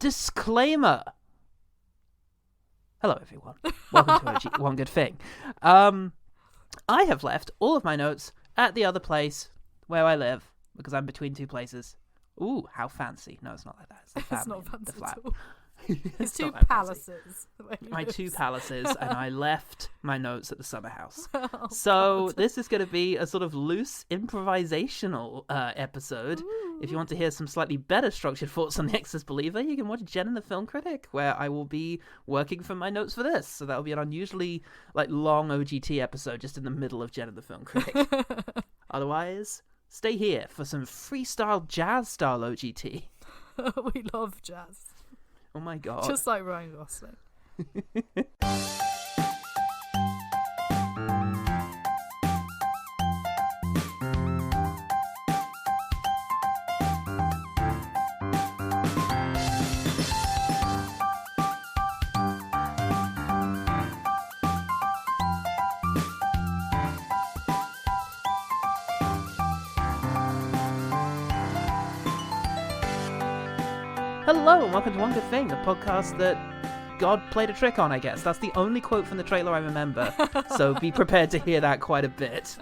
disclaimer. Hello, everyone. Welcome to One Good Thing. I have left all of my notes at the other place where I live because I'm between two places. Ooh, how fancy. No, it's not like that. It's the family, It's not fancy the flat. at all. It's two not that fancy. palaces. My two palaces, and I left my notes at the summer house. Oh, So God. this is going to be a sort of loose improvisational episode. Ooh. If you want to hear some slightly better structured thoughts on The Exorcist Believer, you can watch Jen and the Film Critic, where I will be working from my notes for this. So that'll be an unusually long OGT episode just in the middle of Jen and the Film Critic. Otherwise, stay here for some freestyle jazz-style OGT. We love jazz. Oh my god. Just like Ryan Gosling. Hello and welcome to One Good Thing, the podcast that God played a trick on, I guess. That's the only quote from the trailer I remember, so be prepared to hear that quite a bit.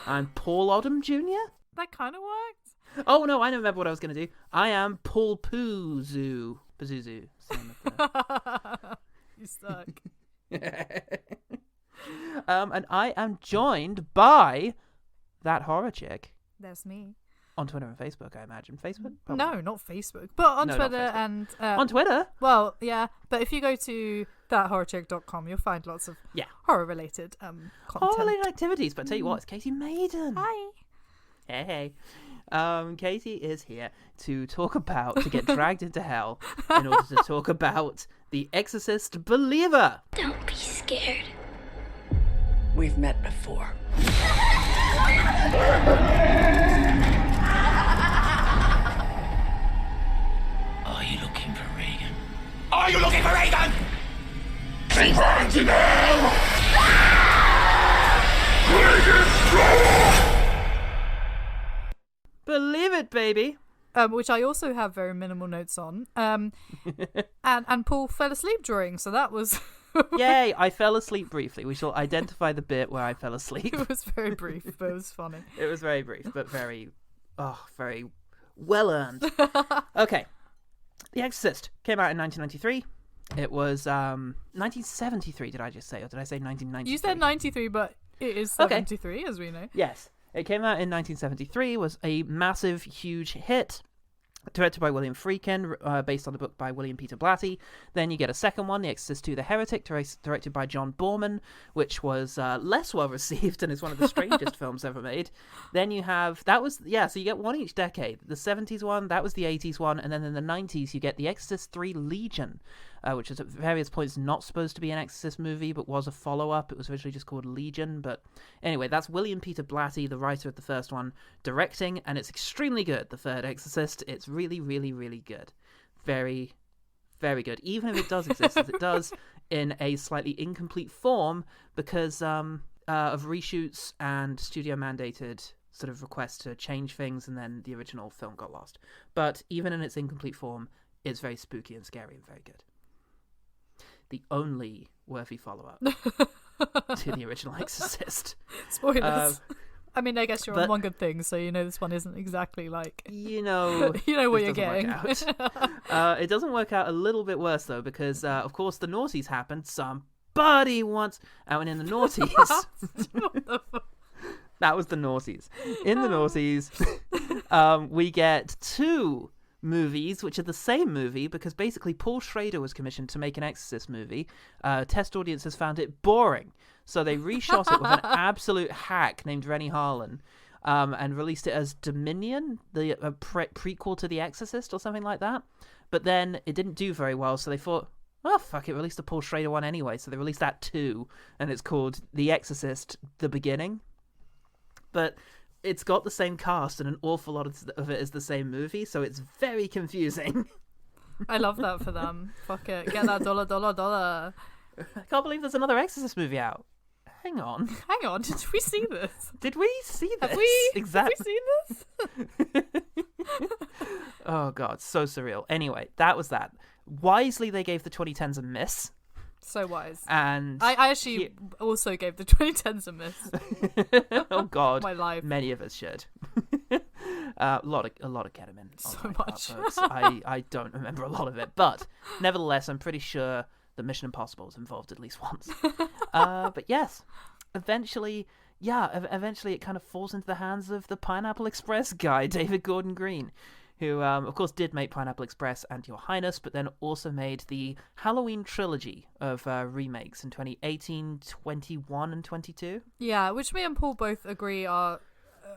I'm Paul Odom Jr.? That kind of worked. Oh no, I don't remember what I was going to do. I am Paul Pazuzu. Pazuzu. You suck. And I am joined by that horror chick. There's me. On Twitter and Facebook, I imagine. Facebook? Probably. No, not Facebook. But on No, not Twitter Facebook. and... On Twitter? Well, yeah. But if you go to thathorrorchick.com, you'll find lots of horror-related content. Horror-related activities. But I tell you what, it's Katy Maydon. Hi. Hey. Katy is here to get dragged into hell in order to talk about The Exorcist Believer. Don't be scared. We've met before. Are you looking for Reagan? Are you looking for Reagan? Be born to now! Believe it, baby. Which I also have very minimal notes on. And Paul fell asleep during, so that was... Yay, I fell asleep briefly. We shall identify the bit where I fell asleep. It was very brief, but it was funny. It was very brief, but very well earned. Okay. The Exorcist came out in 1993. It was 1973, did I just say? Or did I say 1993? You said 93, but it is 73, as we know. Yes. It came out in 1973, was a massive, huge hit. Directed by William Friedkin, based on the book by William Peter Blatty. Then you get a second one, The Exorcist II: The Heretic, directed by John Borman, which was less well received and is one of the strangest films ever made. Then you have, so you get one each decade. The 70s one, that was the 80s one, and then in the 90s you get The Exorcist III: Legion, which is at various points not supposed to be an Exorcist movie, but was a follow-up. It was originally just called Legion, but anyway, that's William Peter Blatty, the writer of the first one, directing, and it's extremely good, the third Exorcist. It's really, really, really good. Very, very good. Even if it does exist, as it does, in a slightly incomplete form, because of reshoots and studio-mandated sort of requests to change things, and then the original film got lost. But even in its incomplete form, it's very spooky and scary and very good. The only worthy follow-up to the original Exorcist. Spoilers. I mean, I guess you're on One Good Thing, so you know this one isn't exactly like... You know what you're getting. It doesn't work out a little bit worse, though, because, of course, the noughties happened. Somebody once... and in the noughties... That was the noughties. In the noughties, we get two movies, which are the same movie, because basically Paul Schrader was commissioned to make an Exorcist movie. Test audiences found it boring, so they reshot it with an absolute hack named Rennie Harlan, and released it as Dominion, the prequel to The Exorcist or something like that. But then it didn't do very well, so they thought, oh, fuck it, release the Paul Schrader one anyway. So they released that too, and it's called The Exorcist: The Beginning. But it's got the same cast, and an awful lot of it is the same movie, so it's very confusing. I love that for them. Fuck it. Get that $. I can't believe there's another Exorcist movie out. Hang on. Did we see this? Did we see this? Have we Exactly. seen this? Oh god, so surreal. Anyway, that was that. Wisely, they gave the 2010s a miss. So wise. And I actually also gave the 2010s a miss. oh god, My life. many of us should. A lot of ketamine. So much. Folks. I don't remember a lot of it, but nevertheless, I'm pretty sure that Mission Impossible was involved at least once. But yes, eventually it kind of falls into the hands of the Pineapple Express guy, David Gordon Green, who, of course, did make Pineapple Express and Your Highness, but then also made the Halloween trilogy of remakes in 2018, 21, and 22. Yeah, which me and Paul both agree are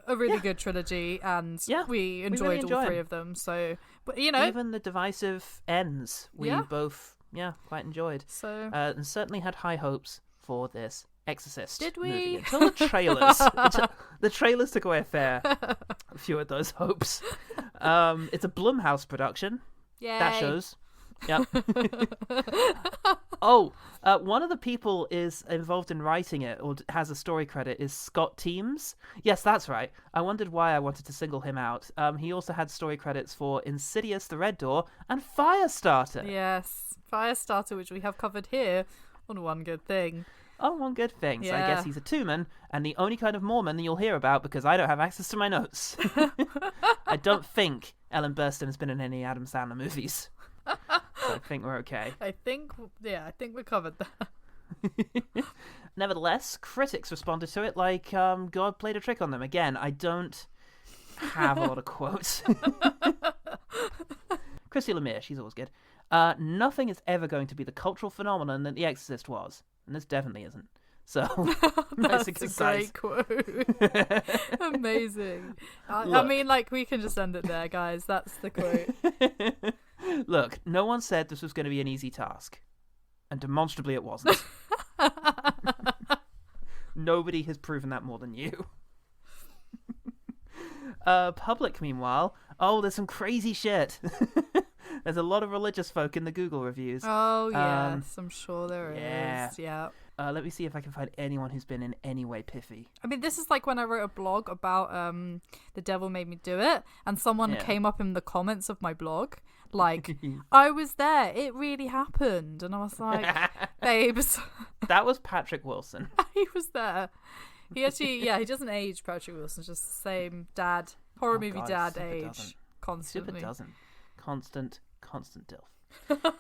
a really good trilogy, and we enjoyed really all three of them. So, but, you know, even the divisive ends, we both, quite enjoyed. So, and certainly had high hopes for this Exorcist Did we? movie until the trailers. The trailers took away a few of those hopes. It's a Blumhouse production. Yay. That shows. Yep. One of the people is involved in writing it, or has a story credit, is Scott Teems. Yes, that's right. I wondered why I wanted to single him out. He also had story credits for Insidious, The Red Door, and Firestarter. Yes, Firestarter, which we have covered here on One Good Thing. Oh, one good thing. So I guess he's a two-man, and the only kind of Mormon that you'll hear about because I don't have access to my notes. I don't think Ellen Burstyn has been in any Adam Sandler movies. So I think we're okay. I think we covered that. Nevertheless, critics responded to it like God played a trick on them. Again, I don't have a lot of quotes. Christy Lemire, she's always good. Nothing is ever going to be the cultural phenomenon that The Exorcist was. And this definitely isn't. So, that's a great quote. Amazing. I mean, like, we can just end it there, guys. That's the quote. Look, no one said this was going to be an easy task. And demonstrably it wasn't. Nobody has proven that more than you. Public, meanwhile, there's some crazy shit. There's a lot of religious folk in the Google reviews. Oh, yes, I'm sure there is. Yeah. Let me see if I can find anyone who's been in any way pithy. I mean, this is like when I wrote a blog about The Devil Made Me Do It, and someone came up in the comments of my blog, like, I was there, it really happened. And I was like, babes. That was Patrick Wilson. He was there. He actually, he doesn't age, Patrick Wilson's just the same dad, horror movie dad age. Doesn't. Constantly. Super doesn't. Constant dilf.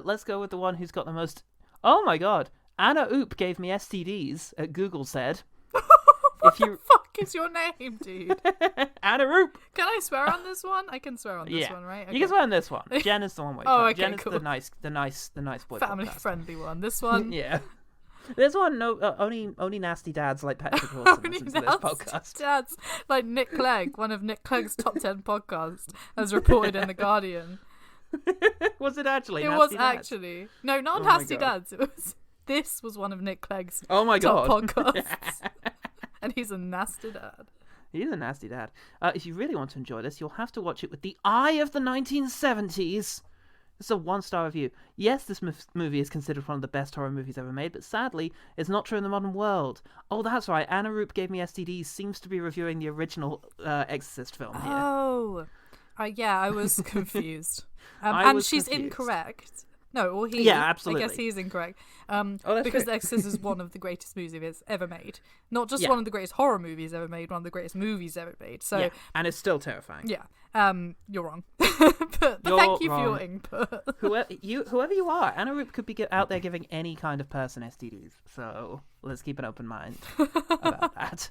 Let's go with the one who's got the most... Oh my god. Anna Oop gave me STDs, Google said. What the fuck is your name, dude? Anna Oop. Can I swear on this one? I can swear on this one, right? Okay. You can swear on this one. Jen is the one. Okay, Jen is cool. the nice boy. Family-friendly one. This one. Yeah. There's one. Only nasty dads like Patrick Wilson listen to this podcast. Dads like Nick Clegg, one of Nick Clegg's top 10 podcasts, as reported in the Guardian. Was it actually? It Nasty was Dads? Actually. No, not Nasty Dads. This was one of Nick Clegg's top podcasts, and he's a nasty dad. He's a nasty dad. If you really want to enjoy this, you'll have to watch it with the eye of the 1970s. This is a 1-star review. Yes, this movie is considered one of the best horror movies ever made, but sadly, it's not true in the modern world. Oh, that's right. Anna Roop Gave Me STDs seems to be reviewing the original Exorcist film here. Oh. Yeah, I was confused. She's incorrect. No, or he. Yeah, absolutely. I guess he's incorrect. Because The Exorcist is one of the greatest movies ever made. Not just one of the greatest horror movies ever made, one of the greatest movies ever made. So, and it's still terrifying. Yeah. You're wrong. but thank you for your input. Whoever you are, Anna Roop could be out there giving any kind of person STDs. So let's keep an open mind about that.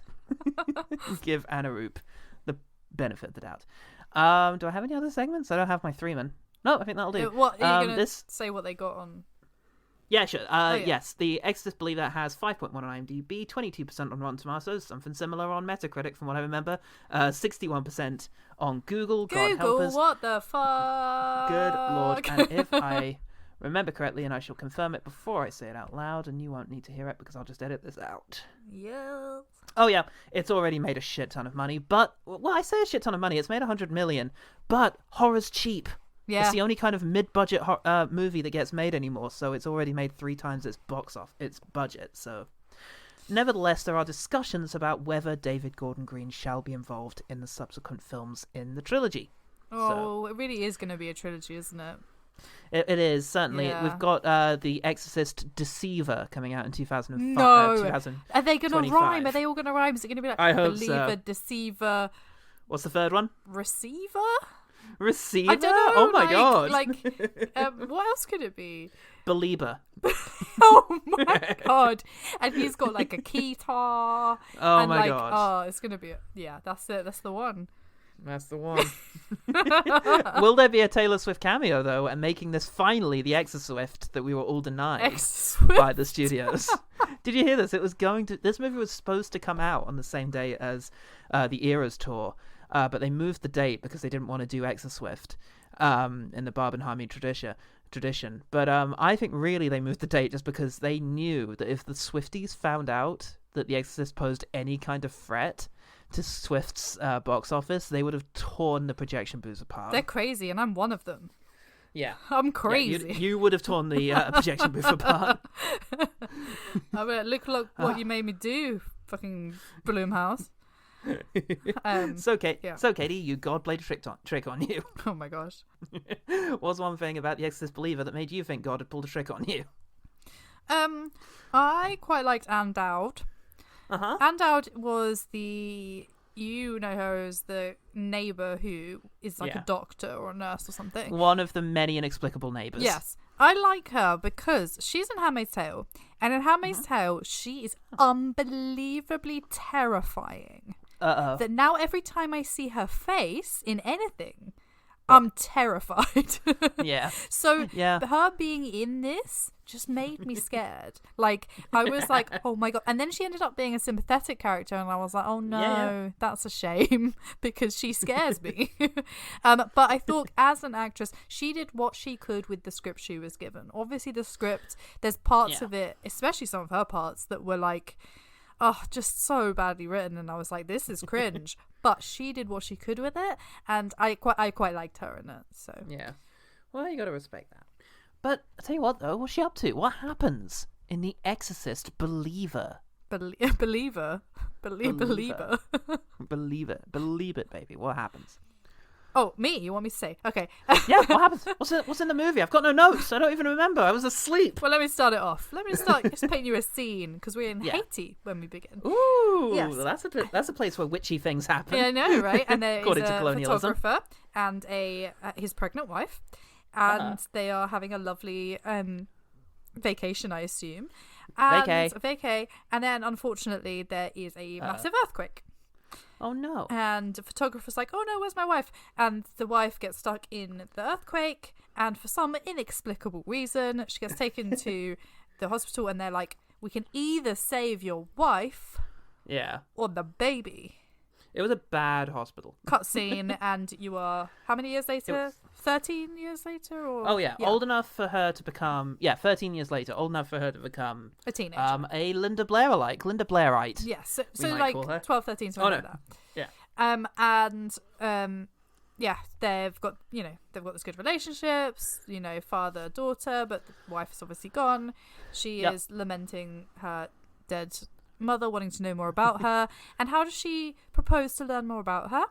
Give Anna Roop the benefit of the doubt. Do I have any other segments? I don't have my 3-man. No, I think that'll do. What are you going to say what they got on? Yeah, sure. Yes, The Exorcist Believer has 5.1 on IMDb, 22% on Rotten Tomatoes, something similar on Metacritic from what I remember, 61% on Google. God help us. What the fuck? Good lord. And if I remember correctly, and I shall confirm it before I say it out loud, and you won't need to hear it because I'll just edit this out. Yeah. Oh yeah, it's already made a shit ton of money, but, well, I say a shit ton of money, it's made 100 million, but horror's cheap. Yeah. It's the only kind of mid-budget movie that gets made anymore, so it's already made 3 times its budget, so Nevertheless, there are discussions about whether David Gordon Green shall be involved in the subsequent films in the trilogy. Oh, it really is going to be a trilogy, isn't it? It is, certainly. Yeah. We've got The Exorcist Deceiver coming out in 2005. No. Are they going to rhyme? Are they all going to rhyme? Is it going to be like I hope Believer, so. Deceiver, What's the third one? Receiver? Receiver? I don't know. Oh my god. What else could it be? Belieber. Oh my god! And he's got like a guitar. Oh and my god. Oh, it's gonna be. That's it. That's the one. That's the one. Will there be a Taylor Swift cameo, though, and making this finally the Exorcist that we were all denied by the studios? Did you hear this? This movie was supposed to come out on the same day as the Eras tour, but they moved the date because they didn't want to do Exorcist in the Barbenheimer tradition. But I think really they moved the date just because they knew that if the Swifties found out that the Exorcist posed any kind of threat to Swift's box office, they would have torn the projection booths apart. They're crazy, and I'm one of them. Yeah. I'm crazy. Yeah, you would have torn the projection booth apart. I mean, look what you made me do, fucking Bloomhouse. So Katie, you God played a trick on you. Oh my gosh. What's one thing about The Exorcist Believer that made you think God had pulled a trick on you? I quite liked Anne Dowd. Uh-huh. Anne Dowd was you know her as the neighbour who is like a doctor or a nurse or something. One of the many inexplicable neighbours. Yes. I like her because she's in Handmaid's Tale. And in Handmaid's Tale, she is unbelievably terrifying. Uh-oh. That now every time I see her face in anything, I'm terrified. Yeah. So her being in this just made me scared. Like, I was like, oh my god. And then she ended up being a sympathetic character, and I was like, oh no, that's a shame because she scares me. But I thought as an actress, she did what she could with the script she was given. Obviously the script, there's parts of it, especially some of her parts, that were like, oh, just so badly written, and I was like, this is cringe. But she did what she could with it, and I quite liked her in it. So yeah, well, you got to respect that. But I tell you what, though, what's she up to? What happens in The Exorcist Believer? Believer. Believe it, baby. What happens? Oh, me? You want me to say? Okay. Yeah, what happens? What's in the movie? I've got no notes. I don't even remember. I was asleep. Well, let me start it off. Let me just paint you a scene, because we're in Haiti when we begin. Ooh, yes. That's a place where witchy things happen. Yeah, I know, right? And there according is to a colonialism. photographer and his pregnant wife, and they are having a lovely vacation, I assume. Vacay. And then, unfortunately, there is a massive earthquake. Oh no. And the photographer's like, oh no, where's my wife? And the wife gets stuck in the earthquake, and for some inexplicable reason she gets taken to the hospital, and they're like, we can either save your wife or the baby. It was a bad hospital. Cutscene, and you are how many years later? 13 years later? Or old enough for her to become 13 years later, old enough for her to become a teenager. A Linda Blairite. Yes, so like 12, 13, something like that. Yeah. They've got this good relationships, father, daughter, but the wife is obviously gone. She is lamenting her dead mother, wanting to know more about her. And how does she propose to learn more about her?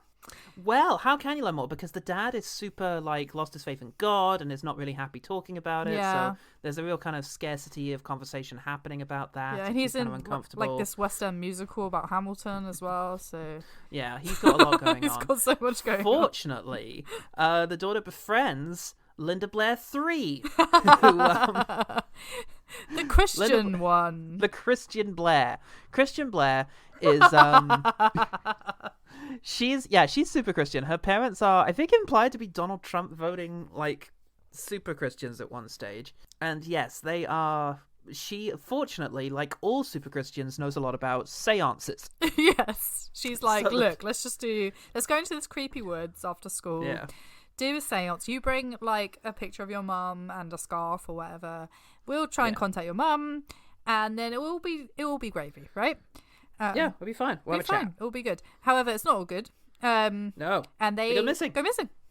Well, how can you learn more? Because the dad is super, lost his faith in God and is not really happy talking about it. Yeah. So there's a real kind of scarcity of conversation happening about that. Yeah, and he's in uncomfortable. this Western musical about Hamilton as well. So yeah, he's got a lot going on. He's got so much going Fortunately, the daughter befriends Linda Blair 3. The Christian one. The Christian Blair. Christian Blair is she's super Christian. Her parents are, I think, implied to be Donald Trump voting super Christians at one stage. And yes, they are. She, fortunately, like all super Christians, knows a lot about seances. Yes, she's like, look, let's go into this creepy woods after school. Yeah. Do a seance. You bring a picture of your mum and a scarf or whatever. We'll try and contact your mum, and then it will be gravy, right? It'll be fine. We'll have a chat. It'll be good. However, it's not all good. No. And they go missing.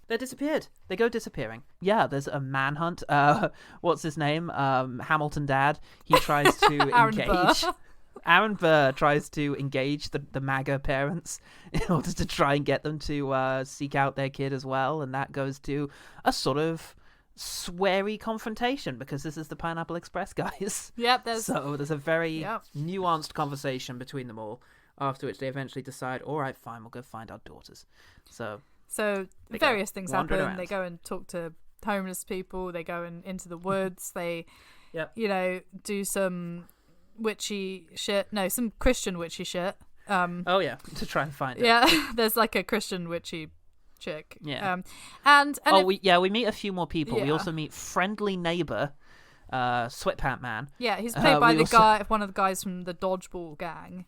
They're disappeared. They go disappearing. Yeah, there's a manhunt. What's his name? Hamilton Dad. He tries to engage. Aaron Burr tries to engage the MAGA parents in order to try and get them to seek out their kid as well, and that goes to a sort of sweary confrontation because this is the Pineapple Express guys. Yep. So there's a very nuanced conversation between them all, after which they eventually decide, all right, fine, we'll go find our daughters. So various things happen. around. They go and talk to homeless people. They go into the woods. They, do some witchy shit. No, some Christian witchy shit. To try and find it. Yeah, there's like a Christian witchy chick. Yeah. We meet a few more people. Yeah. We also meet friendly neighbor, Sweatpant Man. Yeah, he's played by one of the guys from the Dodgeball gang.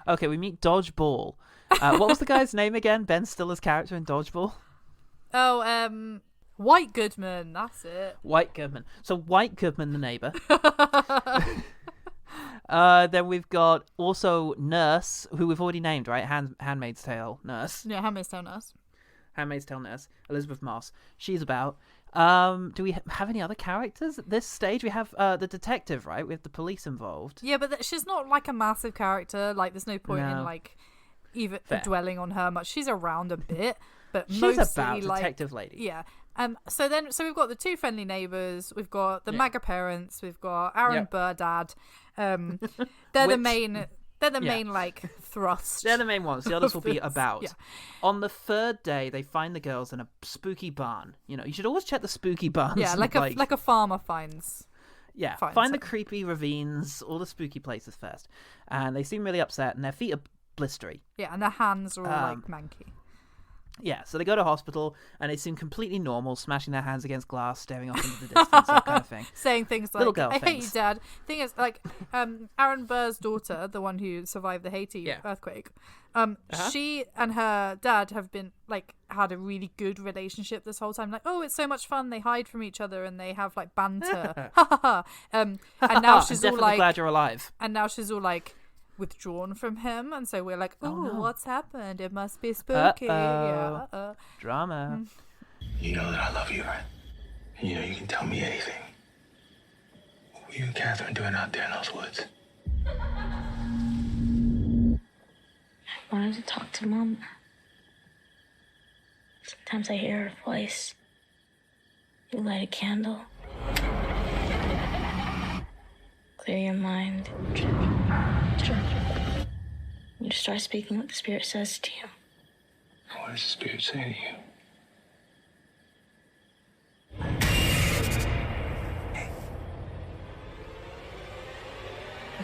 Okay, we meet Dodgeball. What was the guy's name again? Ben Stiller's character in Dodgeball? Oh, White Goodman, that's it. White Goodman. So White Goodman, the neighbor. Then we've got also Nurse, who we've already named, right? Handmaid's Tale Nurse. Yeah, Handmaid's Tale Nurse. Handmaid's Tale Nurse. Elizabeth Moss. She's about. Do we have any other characters at this stage? We have the detective, right? We have the police involved. Yeah, but she's not like a massive character. Like, there's no point in like even dwelling on her much. She's around a bit, but she's mostly about like detective lady. Yeah. So we've got the two friendly neighbors. We've got the MAGA parents. We've got Aaron Burr dad. They're the main. They're the main like thrust. They're the main ones. The others will be about. Yeah. On the third day, they find the girls in a spooky barn. You know, you should always check the spooky barns. Yeah, like a farmer finds. Yeah, find the creepy ravines, all the spooky places first. And they seem really upset, and their feet are blistery. Yeah, and their hands are all like manky. Yeah, so they go to hospital, and they seem completely normal, smashing their hands against glass, staring off into the distance, that kind of thing. Saying things like, Little girl I hate things. you, Dad. Thing is, like, Aaron Burr's daughter, the one who survived the Haiti earthquake, she and her dad have been, like, had a really good relationship this whole time. Like, oh, it's so much fun. They hide from each other, and they have, like, banter. Ha, ha, ha. And now she's all, like... glad you're alive. And now she's all, like... withdrawn from him, and so we're like, what's happened? It must be spooky. Yeah, drama. You know that I love you, right? You know you can tell me anything. What were you and Catherine doing out there in those woods? I wanted to talk to Mom. Sometimes I hear her voice. You light a candle. Clear your mind. You just start speaking what the Spirit says to you. What does the Spirit say to you?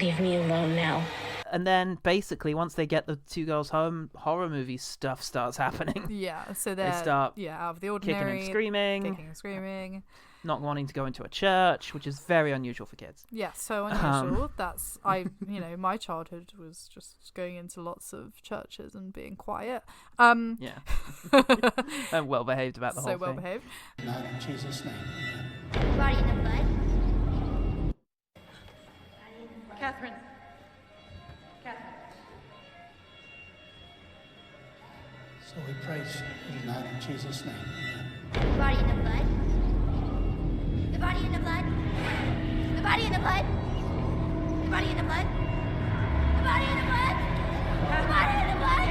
Leave me alone now. And then, basically, once they get the two girls home, horror movie stuff starts happening. Yeah, so they start out of the ordinary. Kicking and screaming. Not wanting to go into a church, which is very unusual for kids. Yeah, so unusual. My childhood was just going into lots of churches and being quiet. Yeah. And well behaved about the whole thing. So well behaved. Not in Jesus' name. Body in the blood. Catherine. So we praise you tonight in Jesus' name. Body in the blood. The body in the blood. The body in the blood. The body in the blood. The body in the blood. The body in the blood.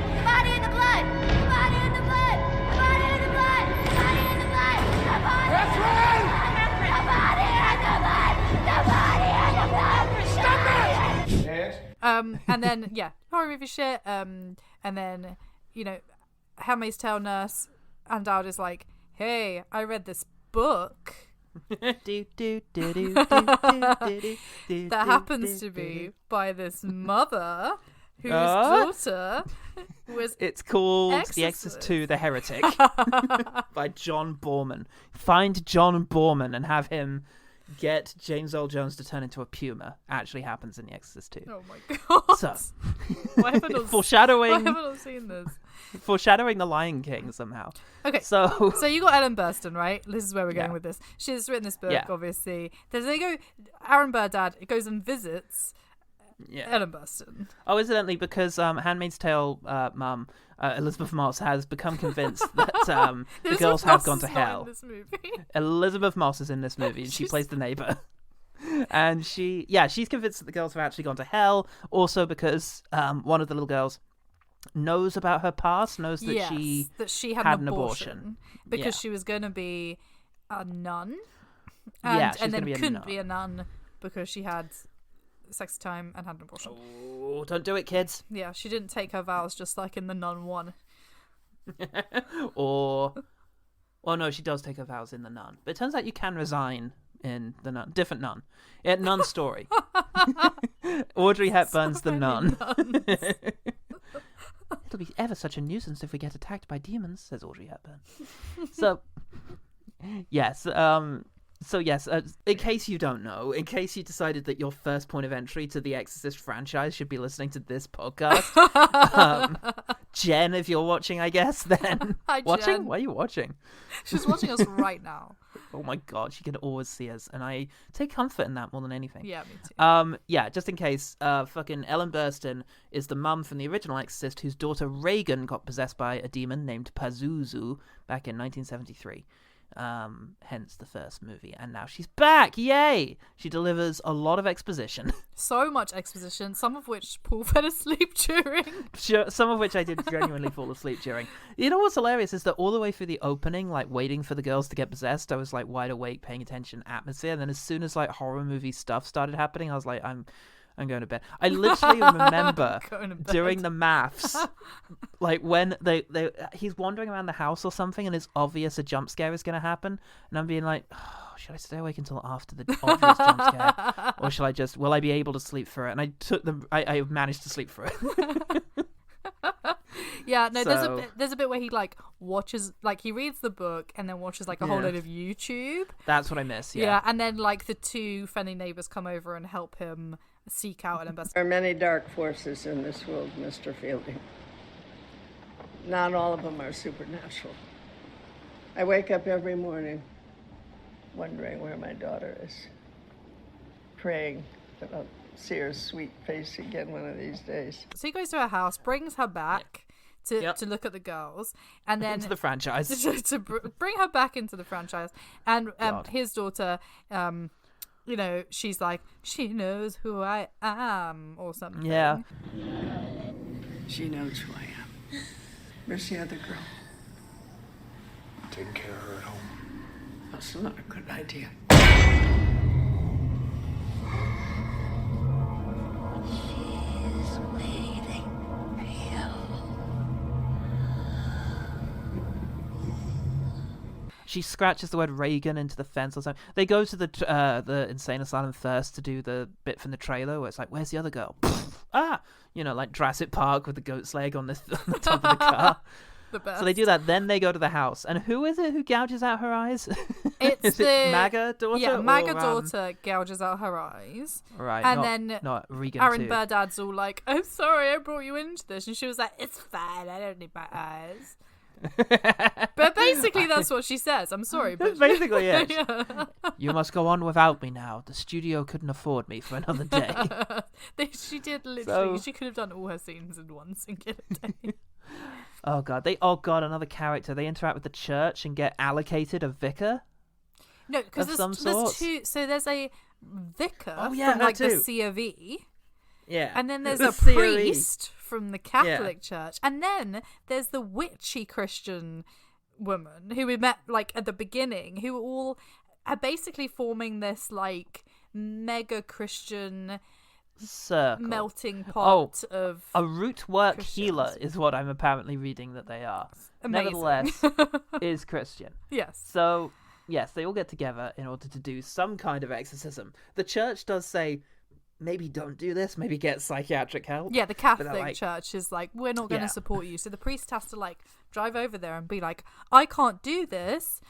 The body in the blood. The body in the blood. The body in the blood. The body in the blood. The body. That's right. The body in the blood. The body in the blood. Stop it. Yes. And then horror movie shit. And then Handmaid's Tale Nurse and Dad is like, hey, I read this book that happens to be by this mother whose daughter was it's called Exorcist. The Exorcist 2 The Heretic by John Borman. Find John Borman and have him get James Earl Jones to turn into a puma. Actually happens in The Exorcist 2. Oh my god. So why have I not seen this? Foreshadowing The Lion King somehow. Okay, so you got Ellen Burstyn, right? This is where we're going with this. She's written this book, obviously. Aaron Burr dad goes and visits Ellen Burstyn. Oh, incidentally, because Handmaid's Tale mum, Elizabeth Moss, has become convinced that the girls have gone to hell. In this movie. Elizabeth Moss is in this movie, and she plays the neighbor. And she's convinced that the girls have actually gone to hell. Also because one of the little girls knows about her past, knows that she had an abortion because she was going to be a nun, and then couldn't be a nun because she had sex time and had an abortion. Oh, don't do it, kids. Yeah, she didn't take her vows, just like in the Nun 1. Well, no, she does take her vows in the Nun, but it turns out you can resign in the Nun. Different Nun. Nun story. Audrey Hepburn's The Nun. It'll be ever such a nuisance if we get attacked by demons, says Audrey Hepburn. So, yes. In case you don't know, in case you decided that your first point of entry to the Exorcist franchise should be listening to this podcast, Jen, if you're watching, I guess, then... Hi, watching? Jen. Why are you watching? She's watching us right now. Oh my god, she can always see us, and I take comfort in that more than anything. Yeah, me too. Just in case, fucking Ellen Burstyn is the mum from the original Exorcist whose daughter Reagan got possessed by a demon named Pazuzu back in 1973. Hence the first movie, and now she's back. Yay! She delivers a lot of exposition. So much exposition, some of which Paul fell asleep during. Sure, some of which I did genuinely fall asleep during. You know what's hilarious is that all the way through the opening, like waiting for the girls to get possessed, I was like wide awake, paying attention, atmosphere. And then as soon as like horror movie stuff started happening, I was like, I'm going to bed. I literally remember doing the maths, like when he's wandering around the house or something, and it's obvious a jump scare is going to happen, and I'm being like, oh, should I stay awake until after the obvious jump scare, or shall I will I be able to sleep through it? And I managed to sleep through it. Yeah, no, there's a bit where he like watches, like he reads the book and then watches like a whole load of YouTube. That's what I miss. Yeah, and then like the two friendly neighbors come over and help him seek out and investigate. There are many dark forces in this world, Mr. Fielding. Not all of them are supernatural. I wake up every morning wondering where my daughter is, praying that I'll see her sweet face again one of these days. So he goes to her house, brings her back to look at the girls, and then into the franchise to bring her back into the franchise, and his daughter, you know, she's like, she knows who I am or something. Yeah, she knows who I am. Where's the other girl? I'm taking care of her at home. That's not a good idea. She's waiting for you. she scratches the word Reagan into the fence or something. They go to the insane asylum first to do the bit from the trailer where it's like, where's the other girl? You know, like Jurassic Park with the goat's leg on the top of the car. The best. So they do that, then they go to the house. And who is it who gouges out her eyes? It's is it Maga daughter? Yeah, Maga daughter gouges out her eyes. Right. And not Regan Aaron too. Burdad's all like, I'm sorry I brought you into this. And she was like, it's fine, I don't need my eyes. But basically that's what she says. I'm sorry, but basically, yes. Yeah. You must go on without me now. The studio couldn't afford me for another day. She did literally. She could have done all her scenes in one singular day. Oh god, another character. They interact with the church and get allocated a vicar. No, because there's two. So there's a vicar from the C of E. Yeah. And then there's a priest from the Catholic Church. And then there's the witchy Christian woman who we met like at the beginning, who all are basically forming this like mega Christian circle. Melting pot of a root work Christians. Healer is what I'm apparently reading that they are. Amazing. Nevertheless, is Christian. Yes. So, yes, they all get together in order to do some kind of exorcism. The church does say, maybe don't do this, maybe get psychiatric help. Yeah, the Catholic Church is like, we're not going to support you. So the priest has to like drive over there and be like, I can't do this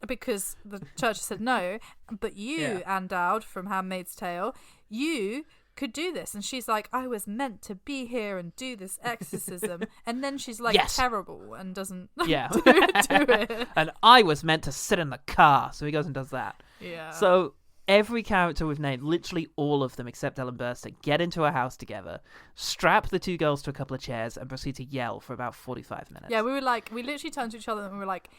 because the church said no, but you, Anne Dowd from Handmaid's Tale, you could do this. And she's like, I was meant to be here and do this exorcism. And then she's like terrible and doesn't do it. And I was meant to sit in the car. So he goes and does that. Yeah. So every character we've named, literally all of them except Ellen Burstyn, get into a house together, strap the two girls to a couple of chairs, and proceed to yell for about 45 minutes. Yeah, we literally turned to each other and we were like,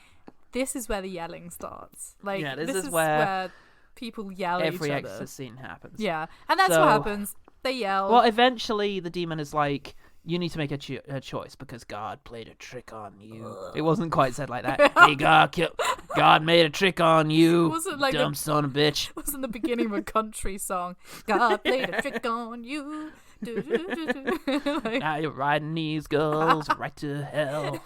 this is where the yelling starts. Like, this is where people yell at each Every other. Exorcist scene happens. Yeah, and that's what happens. They yell. Well, eventually the demon is like, you need to make a choice because God played a trick on you. It wasn't quite said like that. Hey, God made a trick on you, wasn't like dumb son of a bitch. It wasn't the beginning of a country song. God played a trick on you. Like, Now you're riding these girls right to hell.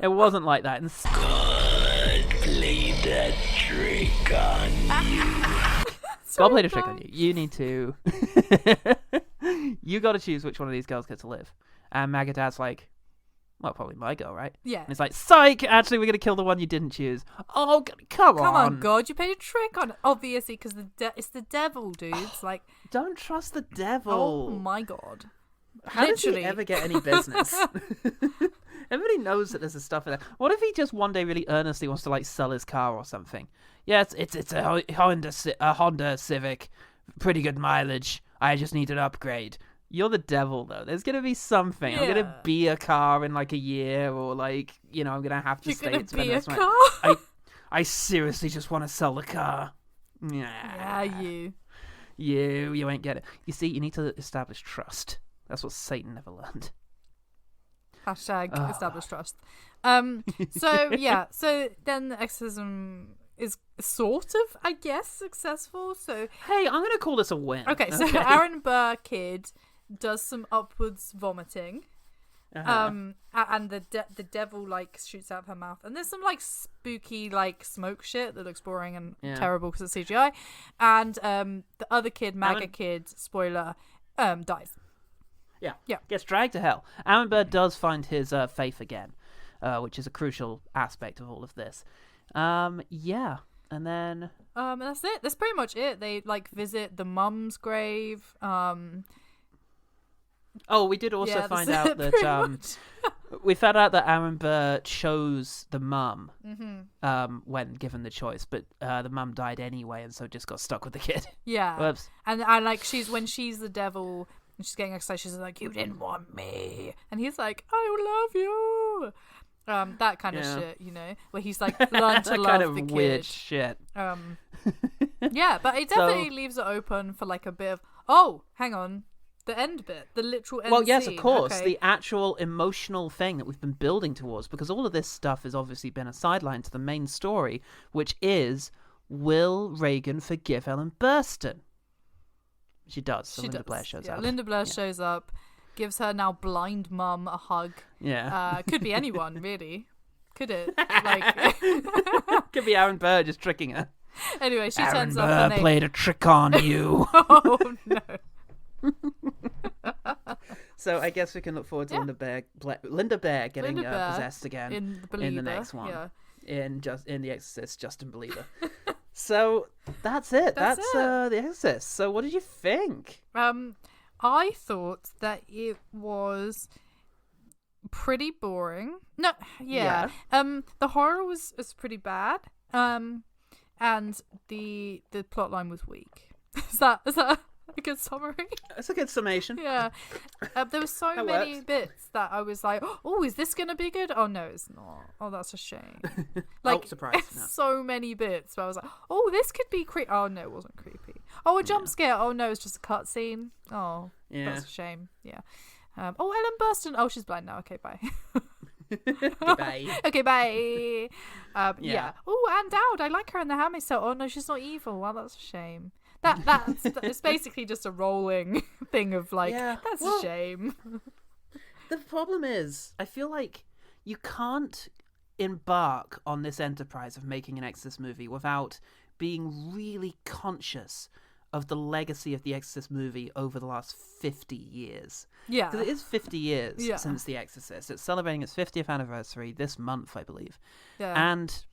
It wasn't like that. God played a trick on you. God played a trick on you. You need to... You got to choose which one of these girls gets to live. And Magadad's like, well, probably my girl, right? Yeah. And it's like, psych! Actually, we're going to kill the one you didn't choose. Oh, come on. God, you played a trick on it. Obviously, because it's the devil, dudes. Like, don't trust the devil. Oh my God. How does he ever get any business? Everybody knows that there's a stuff in there. What if he just one day really earnestly wants to like sell his car or something? Yeah, it's a Honda Civic, pretty good mileage. I just need an upgrade. You're the devil, though. There's gonna be something. Yeah. I'm gonna be a car in like a year, or like I'm gonna have to You're stay. gonna be a car. I seriously just want to sell the car. Yeah, you. You ain't get it. You see, you need to establish trust. That's what Satan never learned. Hashtag establish trust. So then the exorcism is sort of, I guess, successful. So hey, I'm gonna call this a win. Okay, so Aaron Burr kid does some upwards vomiting. And the devil like shoots out of her mouth, and there's some like spooky like smoke shit that looks boring and terrible because it's CGI. And the other kid, kid, spoiler, dies. Yeah. Gets dragged to hell. Aaron Burr does find his faith again, which is a crucial aspect of all of this. And then that's it. That's pretty much it. They like visit the mum's grave. We did also find out that we found out that Aaron Burr chose the mum when given the choice, but the mum died anyway, and so just got stuck with the kid. Yeah. Whoops. And like when she's the devil and she's getting excited, she's like, "You didn't want me," and he's like, "I love you." That kind of shit, where he's like learned to love kind of the kid. Weird shit. Yeah, but it definitely leaves it open for like a bit of hang on. The end bit, the literal end. Well, yes, scene. of course. Okay. The actual emotional thing that we've been building towards, because all of this stuff has obviously been a sideline to the main story, which is, will Reagan forgive Ellen Burstyn? She does. So Linda Blair shows up. Linda Blair shows up, gives her now blind mum a hug. Yeah. Could be anyone, really. Could it? Like, could be Aaron Burr just tricking her. Anyway, she Aaron turns Burr up and played a trick on you. Oh no. So I guess we can look forward to Linda Blair getting possessed again in the next one. Yeah. In The Exorcist, Justin Believer. So that's it. That's The Exorcist. So what did you think? I thought that it was pretty boring. No, yeah. The horror was pretty bad. And the plot line was weak. Is that a good summary? That's a good summation. Yeah. There were so many bits that I was like, oh, is this going to be good? Oh, no, it's not. Oh, that's a shame. Like, surprise. No. So many bits where I was like, oh, this could be creepy. Oh, no, it wasn't creepy. Oh, a jump scare. Oh, no, it's just a cutscene. Oh, that's a shame. Yeah. Ellen Burstyn. Oh, she's blind now. Okay, bye. Bye. Okay, bye. Yeah. Oh, Anne Dowd. I like her in The Handmaid's Tale. Oh, no, she's not evil. Well, that's a shame. That's it's basically just a rolling thing of like, that's a shame. The problem is, I feel like you can't embark on this enterprise of making an Exorcist movie without being really conscious of the legacy of the Exorcist movie over the last 50 years. Yeah. Because it is 50 years since The Exorcist. It's celebrating its 50th anniversary this month, I believe. Yeah. And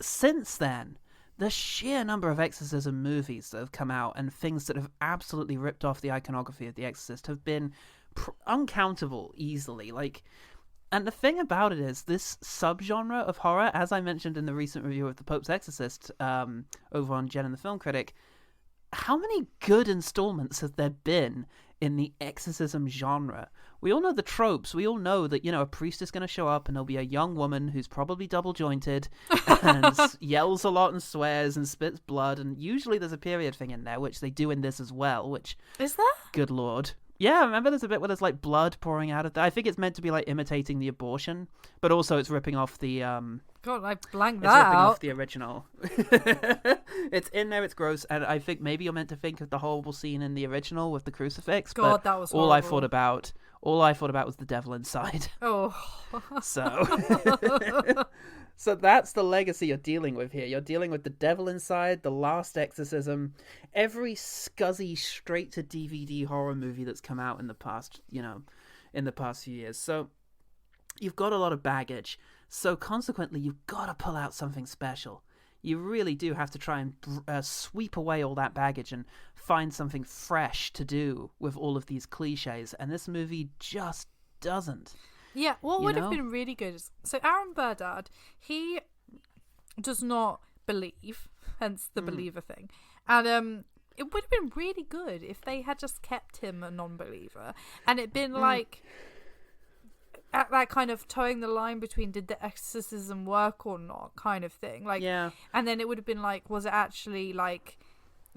since then, the sheer number of exorcism movies that have come out and things that have absolutely ripped off the iconography of The Exorcist have been uncountable easily. And the thing about it is, this subgenre of horror, as I mentioned in the recent review of The Pope's Exorcist over on Jen and the Film Critic, how many good installments have there been in the exorcism genre. We all know the tropes. We all know that, a priest is going to show up and there'll be a young woman who's probably double jointed and yells a lot and swears and spits blood. And usually there's a period thing in there, which they do in this as well, which... Is there? Good Lord. Yeah, remember there's a bit where there's like blood pouring out of there. I think it's meant to be like imitating the abortion, but also it's ripping off the... God, I blanked It's that ripping out. off the original. It's in there, it's gross, and I think maybe you're meant to think of the horrible scene in the original with the crucifix. God, but that was all I horrible. thought about was the devil inside. Oh. So that's the legacy you're dealing with here. You're dealing with the devil inside, the last exorcism, every scuzzy straight to DVD horror movie that's come out in the past, in the past few years. So you've got a lot of baggage. So consequently, you've got to pull out something special. You really do have to try and sweep away all that baggage and find something fresh to do with all of these cliches. And this movie just doesn't. Yeah, what would have been really good is... So Aaron Burdad, he does not believe, hence the believer thing. And it would have been really good if they had just kept him a non-believer. And it'd been like... at that kind of towing the line between did the exorcism work or not kind of thing, like, yeah. And then it would have been like, was it actually like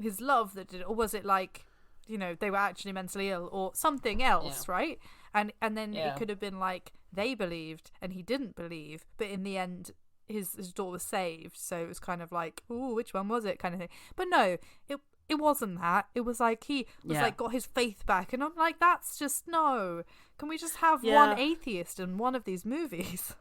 his love that did it, or was it like, they were actually mentally ill or something else, right? And then it could have been like they believed and he didn't believe, but in the end his daughter was saved, so it was kind of like, oh, which one was it kind of thing. But no, it wasn't that. It was like he was like got his faith back, and I'm like, that's just no. Can we just have one atheist in one of these movies?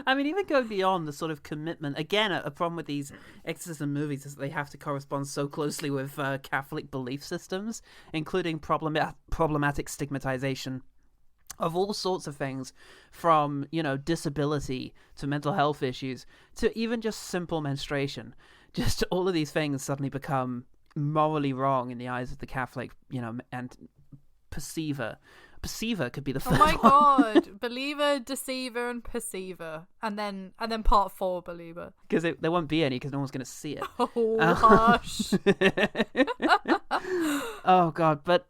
I mean, even going beyond the sort of commitment. Again, a problem with these exorcism movies is that they have to correspond so closely with Catholic belief systems, including problematic stigmatization of all sorts of things, from disability to mental health issues to even just simple menstruation. Just all of these things suddenly become morally wrong in the eyes of the Catholic, and perceiver. Perceiver could be the first one. Oh my god. Believer, deceiver, and perceiver. And then part 4, believer. Because there won't be any, because no one's going to see it. Oh, hush. Oh god, but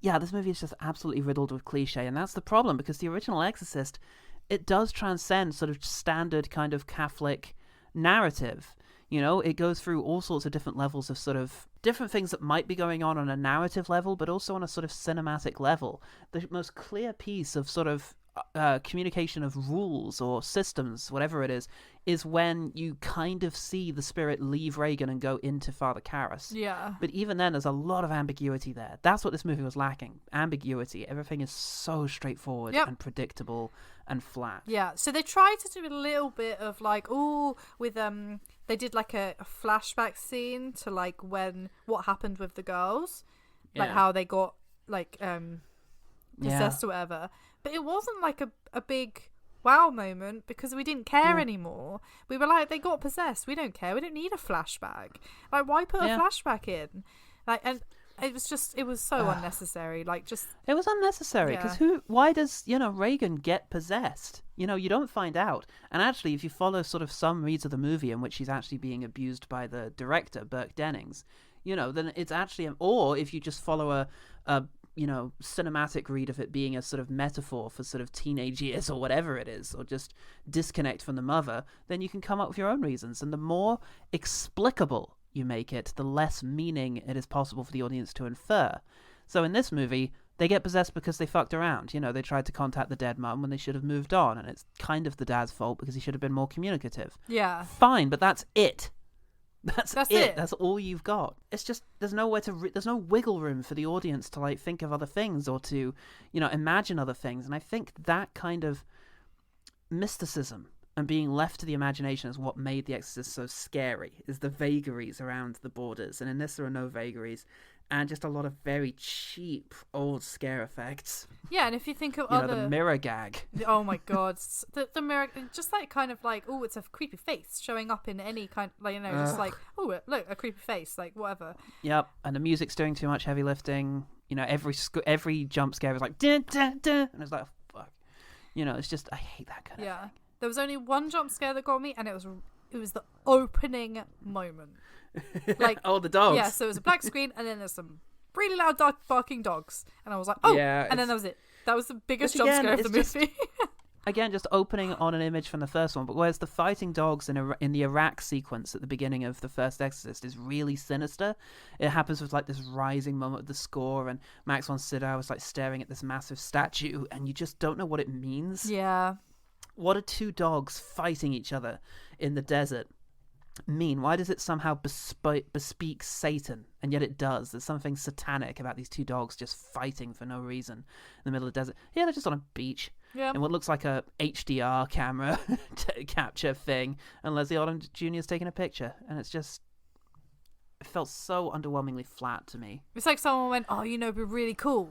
yeah, this movie is just absolutely riddled with cliche, and that's the problem, because the original Exorcist, it does transcend sort of standard kind of Catholic narrative. It goes through all sorts of different levels of sort of different things that might be going on a narrative level, but also on a sort of cinematic level. The most clear piece of sort of communication of rules or systems, whatever it is when you kind of see the spirit leave Reagan and go into Father Karras. Yeah. But even then, there's a lot of ambiguity there. That's what this movie was lacking. Ambiguity. Everything is so straightforward and predictable and flat. Yeah. So they tried to do a little bit of like, with they did like a flashback scene to like what happened with the girls, like how they got like possessed or whatever. But it wasn't like a big wow moment, because we didn't care anymore. We were like, they got possessed. We don't care. We don't need a flashback. Like, why put a flashback in? Like, and it was so unnecessary. Like, just it was unnecessary because why does Reagan get possessed? You don't find out. And actually, if you follow sort of some reads of the movie in which she's actually being abused by the director Burke Dennings, then it's actually, or if you just follow a cinematic read of it being a sort of metaphor for sort of teenage years or whatever it is, or just disconnect from the mother, then you can come up with your own reasons. And the more explicable you make it, the less meaning it is possible for the audience to infer. So in this movie, they get possessed because they fucked around. They tried to contact the dead mum when they should have moved on, and it's kind of the dad's fault because he should have been more communicative. Yeah. Fine, but that's it. That's it. That's all you've got. It's just there's no wiggle room for the audience to like think of other things or to imagine other things. And I think that kind of mysticism and being left to the imagination is what made The Exorcist so scary. Is the vagaries around the borders, and in this there are no vagaries. And just a lot of very cheap old scare effects. Yeah, and if you think of the mirror gag. Oh my god, the mirror, just like kind of like, it's a creepy face showing up in any kind, like just like, look, a creepy face, like whatever. Yep, and the music's doing too much heavy lifting. Every jump scare is like dun, dun, dun, and it's like, oh, fuck. It's just, I hate that kind of thing. There was only one jump scare that got me, and it was the opening moment. Like, the dogs. Yeah, so it was a black screen, and then there's some really loud barking dogs, and I was like, oh, Yeah, and then that was it. That was the biggest Which, jump again, scare of the it's just- movie. Again, just opening on an image from the first one, but whereas the fighting dogs in the Iraq sequence at the beginning of the first Exorcist is really sinister. It happens with like this rising moment of the score, and Max von Sydow was like staring at this massive statue, and you just don't know what it means. Yeah. What are two dogs fighting each other in the desert mean? Why does it somehow bespeak Satan? And yet it does. There's something satanic about these two dogs just fighting for no reason in the middle of the desert. Yeah, they're just on a beach. Yeah. And what looks like a HDR camera capture thing, and Leslie Odom Jr. is taking a picture, and it felt so underwhelmingly flat to me. It's like someone went, oh, it'd be really cool.